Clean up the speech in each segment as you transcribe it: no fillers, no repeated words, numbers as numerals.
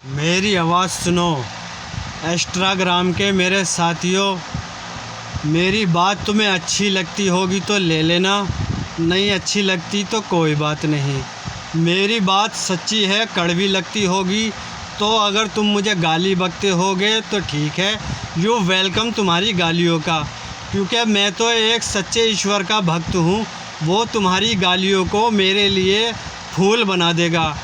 मेरी आवाज़ सुनो इंस्टाग्राम के मेरे साथियों। मेरी बात तुम्हें अच्छी लगती होगी तो ले लेना, नहीं अच्छी लगती तो कोई बात नहीं। मेरी बात सच्ची है, कड़वी लगती होगी तो अगर तुम मुझे गाली बकते होगे तो ठीक है, यू वेलकम तुम्हारी गालियों का, क्योंकि मैं तो एक सच्चे ईश्वर का भक्त हूँ। वो तुम्हारी गालियों को मेरे लिए फूल बना देगा।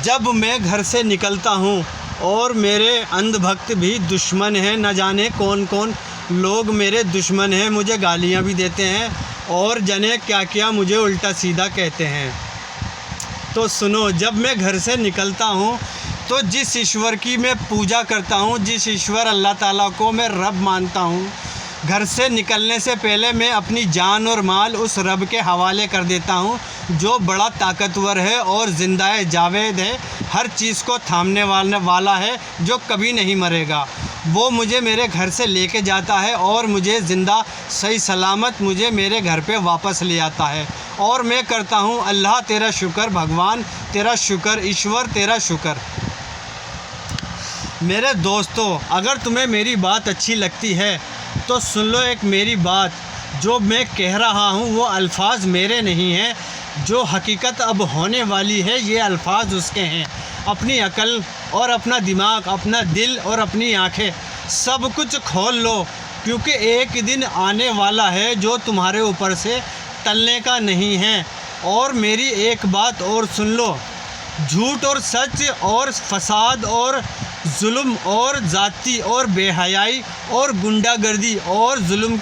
जब मैं घर से निकलता हूँ और मेरे अंधभक्त भी दुश्मन हैं, न जाने कौन कौन लोग मेरे दुश्मन हैं, मुझे गालियाँ भी देते हैं और जाने क्या क्या मुझे उल्टा सीधा कहते हैं। तो सुनो, जब मैं घर से निकलता हूँ तो जिस ईश्वर की मैं पूजा करता हूँ, जिस ईश्वर अल्लाह ताला को मैं रब मानता हूँ, घर से निकलने से पहले मैं अपनी जान और माल उस रब के हवाले कर देता हूँ जो बड़ा ताकतवर है और ज़िंदा जावेद है, हर चीज़ को थामने वाला है, जो कभी नहीं मरेगा। वो मुझे मेरे घर से लेके जाता है और मुझे ज़िंदा सही सलामत मुझे मेरे घर पे वापस ले आता है। और मैं करता हूँ अल्लाह तेरा शुक्र, भगवान तेरा शुक्र, ईश्वर तेरा शुक्र। मेरे दोस्तों, अगर तुम्हें मेरी बात अच्छी लगती है तो सुन लो एक मेरी बात। जो मैं कह रहा हूँ वो अल्फाज मेरे नहीं हैं, जो हकीकत अब होने वाली है ये अल्फाज उसके हैं। अपनी अकल और अपना दिमाग, अपना दिल और अपनी आँखें सब कुछ खोल लो, क्योंकि एक दिन आने वाला है जो तुम्हारे ऊपर से टलने का नहीं है। और मेरी एक बात और सुन लो, झूठ और सच और फसाद और जुल्म और ज़ाती और बेहयाई और गुंडागर्दी और जुल्म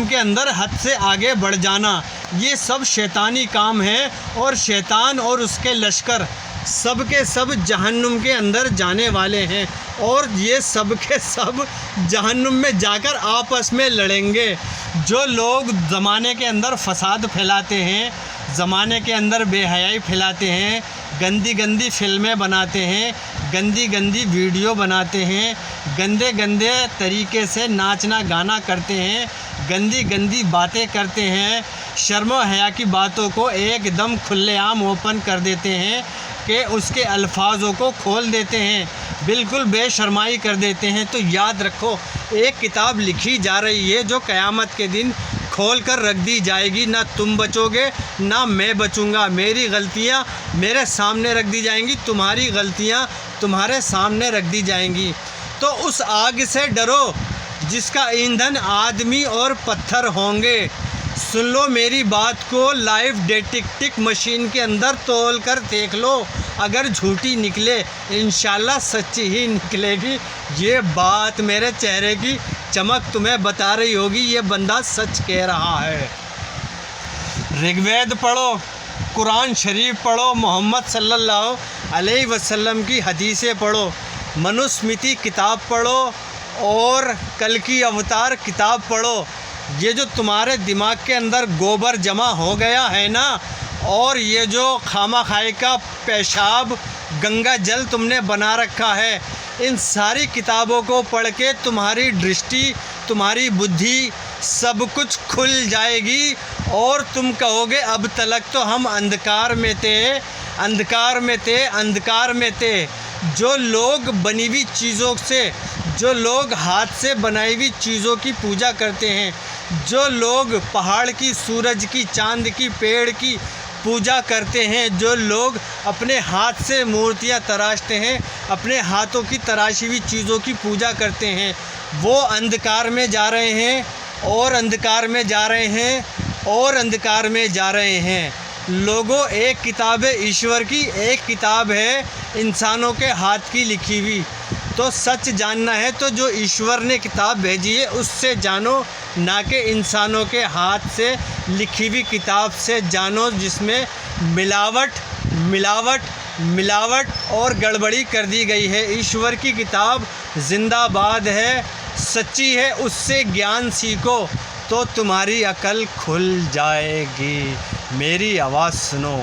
के अंदर हद से आगे बढ़ जाना, ये सब शैतानी काम है। और शैतान और उसके लश्कर सब के सब जहन्नुम के अंदर जाने वाले हैं और ये सब के सब जहन्नुम में जाकर आपस में लड़ेंगे। जो लोग ज़माने के अंदर फसाद फैलाते हैं, ज़माने के अंदर बेहयाई फैलाते हैं, गंदी गंदी फिल्में बनाते हैं, गंदी गंदी वीडियो बनाते हैं, गंदे गंदे तरीके से नाचना गाना करते हैं, गंदी गंदी बातें करते हैं, शर्म हया की बातों को एकदम खुलेआम ओपन कर देते हैं कि उसके अल्फाजों को खोल देते हैं, बिल्कुल बेशर्माई कर देते हैं। तो याद रखो, एक किताब लिखी जा रही है जो क़यामत के दिन खोल कर रख दी जाएगी। ना तुम बचोगे ना मैं बचूँगा। मेरी गलतियाँ मेरे सामने रख दी जाएंगी, तुम्हारी गलतियाँ तुम्हारे सामने रख दी जाएंगी। तो उस आग से डरो जिसका ईंधन आदमी और पत्थर होंगे। सुन लो मेरी बात को, लाइव डेटेक्टिव मशीन के अंदर तोल कर देख लो, अगर झूठी निकले इंशाल्लाह सच्ची ही निकलेगी। ये बात मेरे चेहरे की चमक तुम्हें बता रही होगी, ये बंदा सच कह रहा है। ऋग्वेद पढ़ो, कुरान शरीफ पढ़ो, मोहम्मद सल्लल्लाहु अलैहि वसल्लम की हदीसें पढ़ो, मनुस्मृति किताब पढ़ो और कल की अवतार किताब पढ़ो। ये जो तुम्हारे दिमाग के अंदर गोबर जमा हो गया है ना, और ये जो खामा खाए का पेशाब गंगा जल तुमने बना रखा है, इन सारी किताबों को पढ़ के तुम्हारी दृष्टि, तुम्हारी बुद्धि सब कुछ खुल जाएगी और तुम कहोगे अब तक तो हम अंधकार में थे, अंधकार में थे, अंधकार में थे। जो लोग बनी हुई चीज़ों से, जो लोग हाथ से बनाई हुई चीज़ों की पूजा करते हैं, जो लोग पहाड़ की, सूरज की, चांद की, पेड़ की पूजा करते हैं, जो लोग अपने हाथ से मूर्तियां तराशते हैं, अपने हाथों की तराशी हुई चीज़ों की पूजा करते हैं, वो अंधकार में जा रहे हैं और अंधकार में जा रहे हैं और अंधकार में जा रहे हैं। लोगों, एक किताब है ईश्वर की, एक किताब है इंसानों के हाथ की लिखी हुई। तो सच जानना है तो जो ईश्वर ने किताब भेजी है उससे जानो, ना कि इंसानों के हाथ से लिखी हुई किताब से जानो, जिसमें मिलावट मिलावट मिलावट और गड़बड़ी कर दी गई है। ईश्वर की किताब जिंदाबाद है, सच्ची है, उससे ज्ञान सीखो तो तुम्हारी अकल खुल जाएगी। मेरी आवाज़ सुनो।